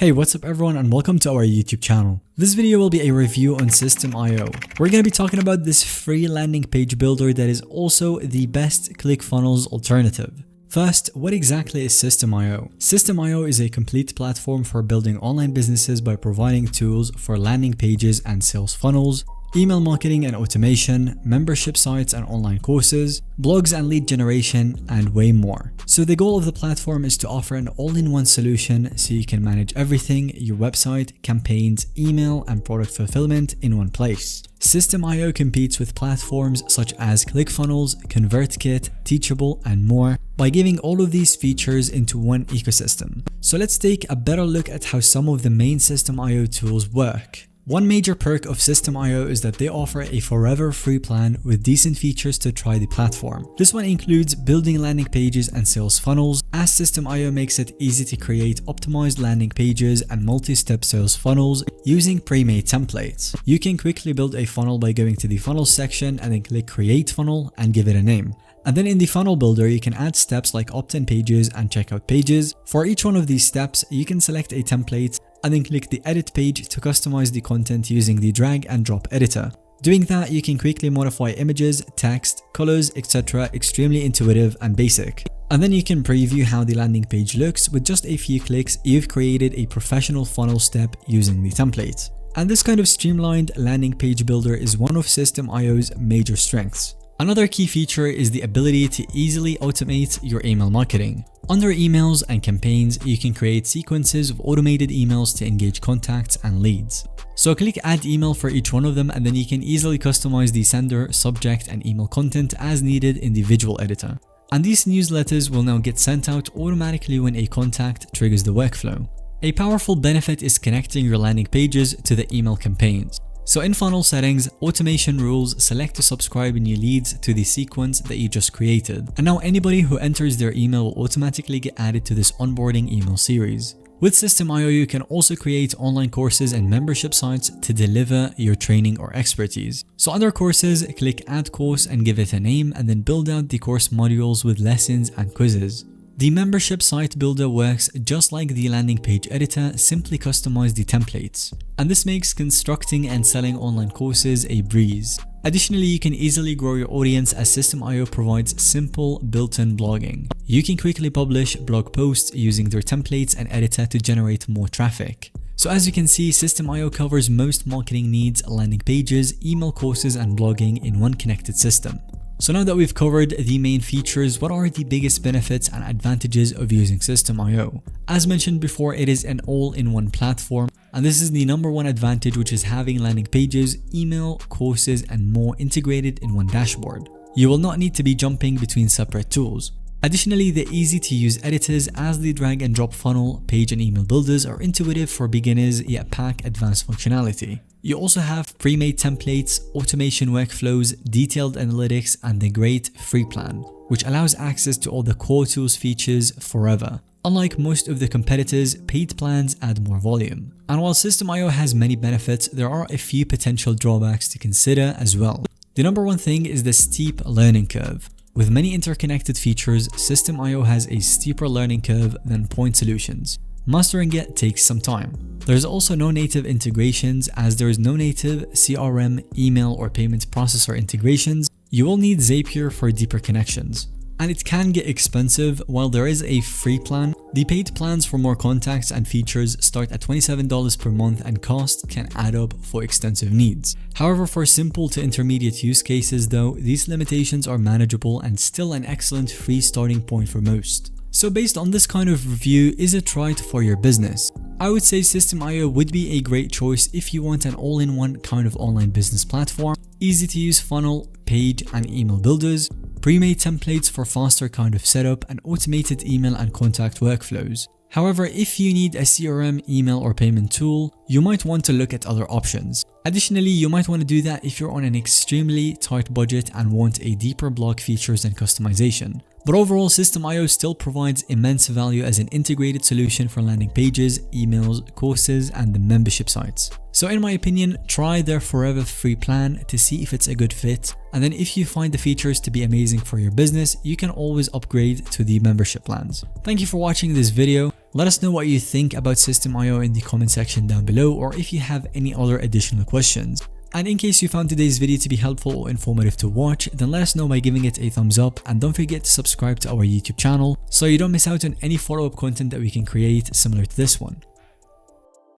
Hey, what's up everyone and welcome to our YouTube channel. This video will be a review on System.io. We're going to be talking about this free landing page builder that is also the best ClickFunnels alternative. First, what exactly is System.io? System.io is a complete platform for building online businesses by providing tools for landing pages and sales funnels, email marketing and automation, membership sites and online courses, blogs and lead generation, and way more. So the goal of the platform is to offer an all-in-one solution so you can manage everything, your website, campaigns, email, and product fulfillment in one place. System.io competes with platforms such as ClickFunnels, ConvertKit, Teachable, and more by giving all of these features into one ecosystem. So let's take a better look at how some of the main System.io tools work. One major perk of System.io is that they offer a forever free plan with decent features to try the platform. This one includes building landing pages and sales funnels, as System.io makes it easy to create optimized landing pages and multi-step sales funnels using pre-made templates. You can quickly build a funnel by going to the funnels section and then click create funnel and give it a name. And then in the funnel builder, you can add steps like opt-in pages and checkout pages. For each one of these steps, you can select a template and then click the edit page to customize the content using the drag and drop editor. Doing that, you can quickly modify images, text, colors, etc. Extremely intuitive and basic. And then you can preview how the landing page looks. With just a few clicks, you've created a professional funnel step using the template. And this kind of streamlined landing page builder is one of System.io's major strengths. Another key feature is the ability to easily automate your email marketing. Under emails and campaigns, you can create sequences of automated emails to engage contacts and leads. So click add email for each one of them and then you can easily customize the sender, subject, and email content as needed in the visual editor. And these newsletters will now get sent out automatically when a contact triggers the workflow. A powerful benefit is connecting your landing pages to the email campaigns. So in funnel settings, automation rules select to subscribe new leads to the sequence that you just created. And now anybody who enters their email will automatically get added to this onboarding email series. With System.io, you can also create online courses and membership sites to deliver your training or expertise. So under courses, click add course and give it a name and then build out the course modules with lessons and quizzes. The membership site builder works just like the landing page editor, simply customize the templates. And this makes constructing and selling online courses a breeze. Additionally, you can easily grow your audience as System.io provides simple built-in blogging. You can quickly publish blog posts using their templates and editor to generate more traffic. So as you can see, System.io covers most marketing needs, landing pages, email courses, and blogging in one connected system. So now that we've covered the main features, what are the biggest benefits and advantages of using System.io? As mentioned before, it is an all-in-one platform, and this is the #1 advantage, which is having landing pages, email, courses, and more integrated in one dashboard. You will not need to be jumping between separate tools. Additionally, the easy-to-use editors as the drag and drop funnel, page, and email builders are intuitive for beginners yet pack advanced functionality. You also have pre-made templates, automation workflows, detailed analytics, and the great free plan, which allows access to all the core tools features forever. Unlike most of the competitors, paid plans add more volume. And while System.io has many benefits, there are a few potential drawbacks to consider as well. The #1 thing is the steep learning curve. With many interconnected features, System.io has a steeper learning curve than point solutions. Mastering it takes some time. There's also no native integrations, as there is no native CRM, email, or payment processor integrations. You will need Zapier for deeper connections. And it can get expensive. While there is a free plan, the paid plans for more contacts and features start at $27 per month, and cost can add up for extensive needs. However, for simple to intermediate use cases though, these limitations are manageable and still an excellent free starting point for most. So based on this kind of review, is it right for your business? I would say System.io would be a great choice if you want an all-in-one kind of online business platform, easy to use funnel, page, and email builders, pre-made templates for faster kind of setup, and automated email and contact workflows. However, if you need a CRM, email, or payment tool, you might want to look at other options. Additionally, you might want to do that if you're on an extremely tight budget and want a deeper blog features and customization. But overall, System.io still provides immense value as an integrated solution for landing pages, emails, courses, and the membership sites. So in my opinion, try their forever free plan to see if it's a good fit. And then if you find the features to be amazing for your business, you can always upgrade to the membership plans. Thank you for watching this video. Let us know what you think about System.io in the comment section down below, or if you have any other additional questions. And in case you found today's video to be helpful or informative to watch, then let us know by giving it a thumbs up, and don't forget to subscribe to our YouTube channel so you don't miss out on any follow-up content that we can create similar to this one.